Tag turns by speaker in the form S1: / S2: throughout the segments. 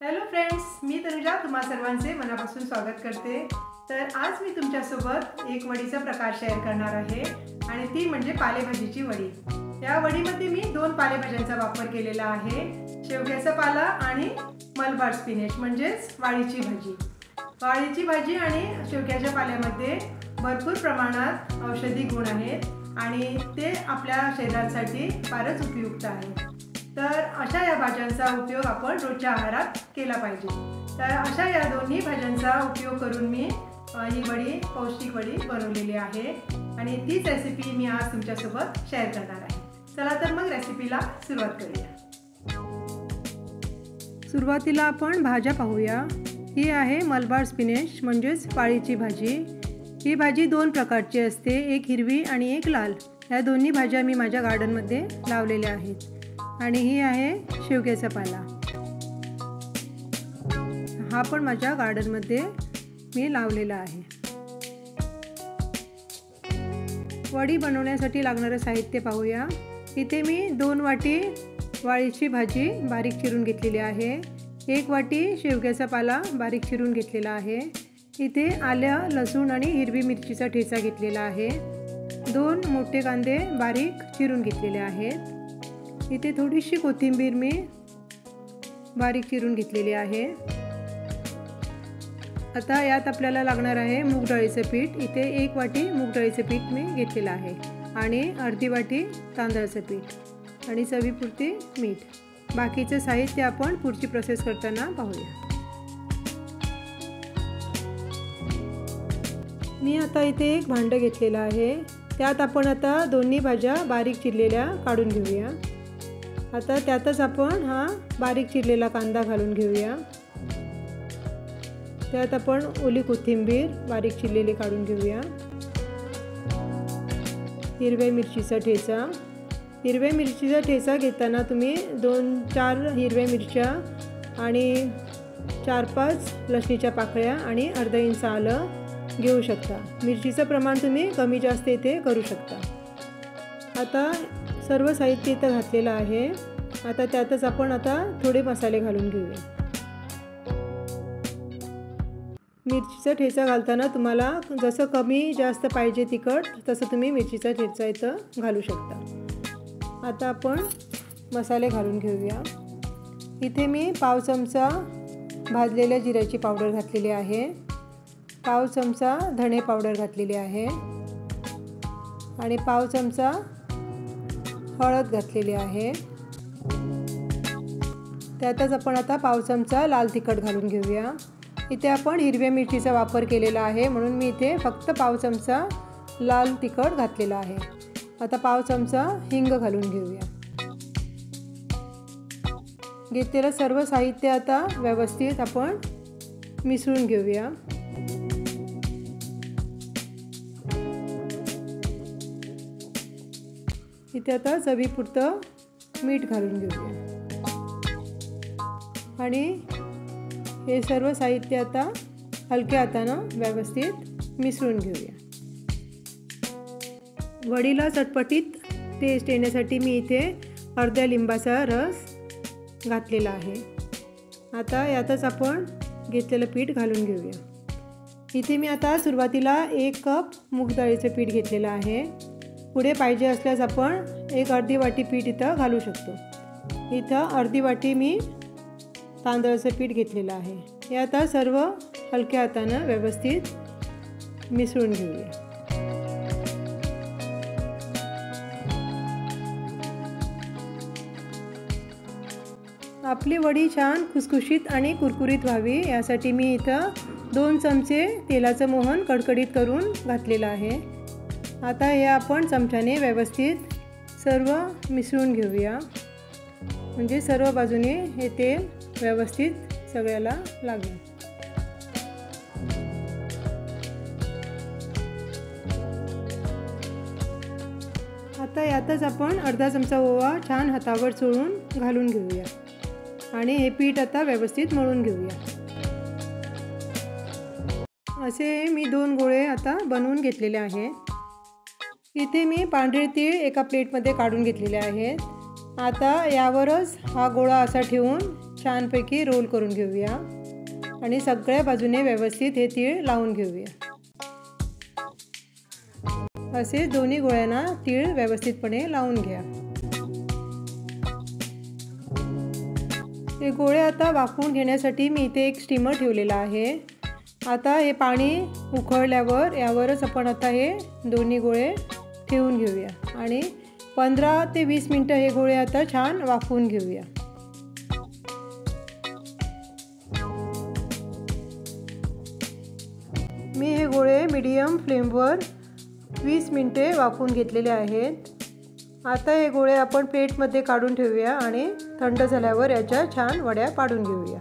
S1: Hello friends, मी तनुजा तुम्हा सर्वांचे मनापासून स्वागत करते। तर आज मी तुमच्यासोबत एक वडीचा प्रकार शेअर करणार आहे आणि ती म्हणजे पालेभाजीची वडी। या वडीमध्ये मी दोन पालेभाज्यांचा वापर केलेला आहे, शेवग्याचा पाला आणि मलबार स्पिनच म्हणजेच वाळीची भाजी। वाळीची भाजी आणि शेवग्याच्या पाल्यामध्ये भरपूर प्रमाणात औषधी गुण आहेत आणि ते आपल्या शरीरासाठी फारच उपयुक्त आहे। तर अशा या भाज्यांचा उपयोग आपण रोजच्या आहारात केला पाहिजे। तर अशा या दोन्ही भाज्यांचा उपयोग करून मी ही वडी पौष्टिक वडी बनवलेली आहे आणि तीच रेसिपी मी आज तुमच्यासोबत शेअर करणार आहे। चला तर मग रेसिपीला सुरुवात करूया। सुरुवातीला आपण भाज्या पाहूया। ही आहे मलबार स्पिनच म्हणजेच वाळीची भाजी। ही भाजी दोन प्रकारची असते, एक हिरवी आणि एक लाल। या दोन्ही भाज्या मी माझ्या गार्डनमध्ये लावलेल्या आहेत। आणि ही आहे शेवग्याचा पाला, हा पण माझ्या गार्डनमध्ये मी लावलेला आहे। वडी बनवण्यासाठी लागणारे साहित्य पाहूया। इथे मी 2 वाटी वाळीची भाजी बारीक चिरून घेतलेली आहे, 1 वाटी शेवग्याचा पाला बारीक चिरून घेतलेला आहे। इथे आलं, लसूण आणि हिरवी मिरचीचा ठेचा घेतलेला आहे। 2 मोठे कांदे बारीक चिरून घेतलेले आहेत। इथे थोडीशी कोथिंबीर मी बारीक चिरून घेतलेली आहे। आता यात आपल्याला लागणार आहे मूग डाळीचं पीठ। इथे 1 वाटी मूग डाळीचं पीठ मी घेतलेलं आहे आणि अर्धी वाटी तांदळाचं पीठ आणि चवीपुरती मीठ। बाकीचं साहित्य आपण पुढची प्रोसेस करताना पाहूया। मी आता इथे एक भांडं घेतलेलं आहे, त्यात आपण आता दोन्ही भाज्या बारीक चिरलेल्या काढून घेऊया। आता त्यातच आपण हा बारीक चिरलेला कांदा घालून घेऊया। त्यात आपण ओली कोथिंबीर बारीक चिरलेली काढून घेऊया। हिरव्या मिरचीचा ठेचा। हिरव्या मिरचीचा ठेचा घेताना तुम्ही 2-4 हिरव्या मिरच्या आणि 4-5 लसणीच्या पाकळ्या आणि अर्धा इंच आलं घेऊ शकता। मिरचीचं प्रमाण तुम्ही कमी जास्त इथे करू शकता। आता सर्व साहित्य इथं घातलेलं आहे। आता त्यातच आपण थोडे मसाले घालून घेऊया। मिरचीचा ठेचा घालताना तुम्हाला जसं कमी जास्त पाहिजे तिखट तसं तुम्ही मिरचीचा ठेचा इथं घालू शकता। आता आपण मसाले घालून घेऊया। इथे मी पाव चमचा भाजलेल्या जिऱ्याची पावडर घातलेली आहे, पाव चमचा धणे पावडर घातलेली आहे आणि पाव चमचा हळद घातलेली आहे। त्यातच आपण आता पाव चमचा लाल तिखट घालून घेऊया। इथे आपण हिरव्या मिरचीचा वापर केलेला आहे म्हणून मी इथे फक्त पाव चमचा लाल तिखट घातलेला आहे। आता पाव चमचा हिंग घालून घेऊया। घेतलेलं सर्व साहित्य आता व्यवस्थित आपण मिसळून घेऊया। इथे आता चवीपुरतं मीठ घालून घेऊया आणि हे सर्व साहित्य आता हलक्या हातानं व्यवस्थित मिसळून घेऊया। वडीला चटपटीत टेस्ट येण्यासाठी मी इथे अर्ध्या लिंबाचा रस घातलेला आहे। आता यातच आपण घेतलेलं पीठ घालून घेऊया। इथे मी आता सुरुवातीला 1 कप मूग डाळीचं पीठ घेतलेलं आहे। पुढे पाहिजे असल्यास आपण अर्धी वाटी पीठ इथं घालू शकतो। इथं अर्धी वाटी मी तांदळाचं पीठ घेतलेलं आहे। हे आता सर्व हलक्या हातानं व्यवस्थित मिसळून घेऊया। आपली वडी छान खुसखुशीत आणि कुरकुरीत व्हावी यासाठी मी इथं 2 चमचे तेलाचं मोहन कडकडीत करून घातलेलं आहे। आता हे आपण चमच्याने व्यवस्थित सर्व मिसळून घेऊया, म्हणजे सर्व बाजूने हे तेल व्यवस्थित सगळ्याला लागेल। आता यातच आपण अर्धा चमचा ओवा छान हातावर चोळून घालून घेऊया आणि हे पीठ आता व्यवस्थित मळून घेऊया। असे मी 2 गोळे आता बनवून घेतलेले आहेत। इथे मी पांढरे तीळ एका प्लेटमध्ये काढून घेतलेले आहेत। आता यावरच हा गोळा असा ठेवून छानपैकी रोल करून घेऊया आणि सगळ्या बाजूने व्यवस्थित हे तीळ लावून घेऊया। असे दोन्ही गोळ्यांना तीळ व्यवस्थितपणे लावून घ्या। हे गोळे आता वाफवून घेण्यासाठी मी इथे एक स्टीमर ठेवलेला आहे। आता हे पाणी उकळल्यावर यावरच आपण आता हे दोन्ही गोळे ठेवून घेऊया आणि 15 ते 20 मिनिटं हे गोळे आता छान वाफवून घेऊया। मी हे गोळे मीडियम फ्लेमवर 20 मिनिटे वाफवून घेतलेले आहेत। आता हे गोळे आपण प्लेटमध्ये काढून ठेवूया आणि थंड झाल्यावर याच्या छान वड्या पाडून घेऊया।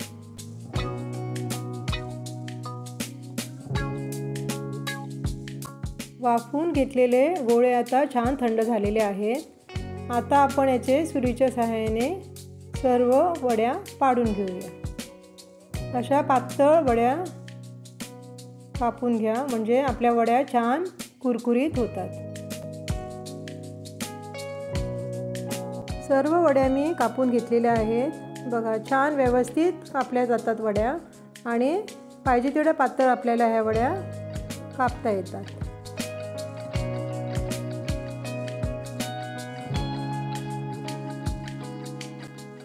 S1: वाफवून घेतलेले गोळे आता छान थंड झालेले आहेत। आता आपण याचे सुरीच्या सहाय्याने सर्व वड्या पाडून घेऊया। अशा पातळ वड्या कापून घ्या म्हणजे आपल्या वड्या छान कुरकुरीत होतात। सर्व वड्या मी कापून घेतलेल्या आहेत। बघा छान व्यवस्थित कापल्या जातात वड्या आणि पाहिजे तेवढ्या पातळ आपल्याला ह्या वड्या कापता येतात।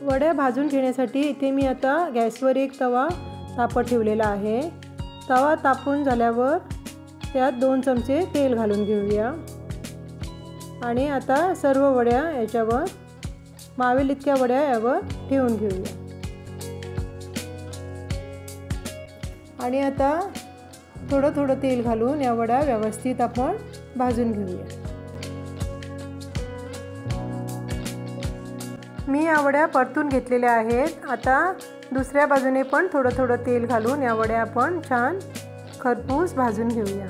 S1: वड्या भाजून घेण्यासाठी इथे मी आता गॅसवर एक तवा तापत ठेवलेला आहे। तवा तापून झाल्यावर त्यात 2 चमचे तेल घालून घेऊया आणि आता सर्व वड्या याच्यावर मावेल इतक्या वड्या यावर ठेवून घेऊया आणि आता थोडं तेल घालून या वड्या व्यवस्थित आपण भाजून घेऊया। मी या वड्या परतून घेतलेल्या आहेत। आता दुसऱ्या बाजूने पण थोडं तेल घालून या वड्या आपण छान खरपूस भाजून घेऊया।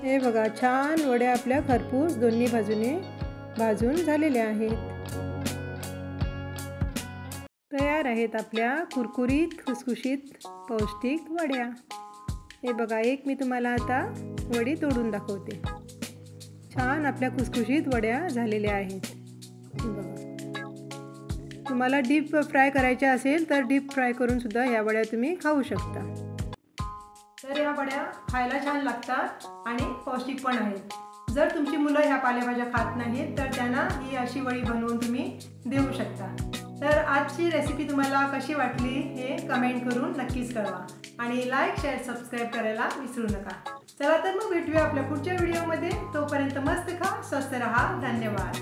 S1: हे बघा छान वड्या आपल्या खरपूस दोन्ही बाजूने भाजून झालेल्या आहेत। तयार आहेत आपल्या कुरकुरीत खुसखुशीत पौष्टिक वड्या। हे बघा एक मी तुम्हाला आता वडी तोडून दाखवते। छान आपल्या खुसखुशीत वड्या झालेल्या आहेत। बघा तुम्हाला डीप फ्राय करायच्या असेल तर डीप फ्राय करून सुद्धा ह्या वड्या तुम्ही खाऊ शकता। तर या वड्या खायला छान लागतात आणि पौष्टिक पण आहेत। जर तुमची मुलं ह्या पालेभाज्या खात नाहीत तर त्यांना ही अशी वडी बनवून तुम्ही देऊ शकता। तर आजची रेसिपी तुम्हाला कशी वाटली हे कमेंट करून नक्कीच कळवा आणि लाईक शेअर सबस्क्राईब करायला विसरू नका। चला तर मग भेटूया आपल्या पुढच्या व्हिडिओमध्ये। तोपर्यंत मस्त खा, स्वस्थ रहा, धन्यवाद।